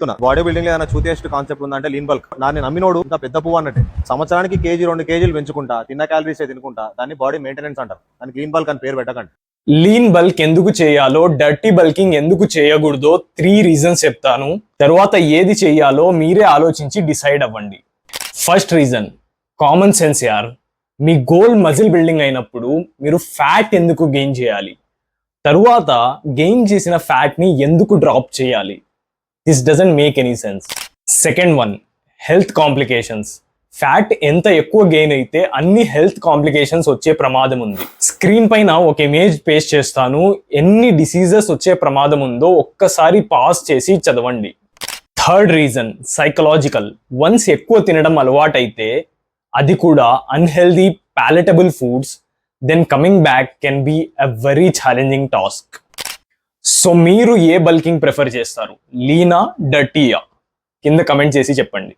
చెప్తున్నా, body building ఏదైనా చూతియస్ట్ concept ఉందంటే లీన్ బల్క్. దాన్ని నమ్మినోడు ఇంకా పెద్ద పువ్వు అన్నట్టే. సంవత్సరానికి 1-2 కేజీలు పెంచుకుంటా, తిన్న క్యాలరీస్ తినుకుంటా, దాన్ని బాడీ మెయింటెనెన్స్ అంటారు. దానికి లీన్ బల్క్ అని పేరు పెట్టకండి. లీన్ బల్క్ ఎందుకు చేయాలో, డర్టీ బల్కింగ్ ఎందుకు చేయకూడదో 3 రీజన్స్ చెప్తాను. తర్వాత ఏది చేయాలో మీరే ఆలోచించి డిసైడ్ అవ్వండి. ఫస్ట్ రీజన్, కామన్ సెన్స్ యార్. మీ గోల్ మజిల్ బిల్డింగ్ అయినప్పుడు మీరు ఫ్యాట్ ఎందుకు గెయిన్ చేయాలి, తరువాత గెయిన్ చేసిన ఫ్యాట్ ని ఎందుకు డ్రాప్ చేయాలి? This doesn't make any sense. Second one, health complications. Fat ఎంత ఎక్కువ గెయిన్ అయితే అన్ని హెల్త్ కాంప్లికేషన్స్ వచ్చే ప్రమాదం ఉంది. స్క్రీన్ పైన ఒక ఇమేజ్ పేస్ట్ చేస్తాను, ఎన్ని డిసీజెస్ వచ్చే ప్రమాదం ఉందో ఒక్కసారి పాజ్ చేసి చదవండి. Third reason, psychological. వన్స్ ఎక్కువ తినడం అలవాటైతే, అది కూడా unhealthy palatable foods, then coming back can be a very challenging task. So మీరు ఏ బల్కింగ్ ప్రిఫర్ చేస్తారు, లీనా, డర్టీయా? కింద కమెంట్ చేసి చెప్పండి.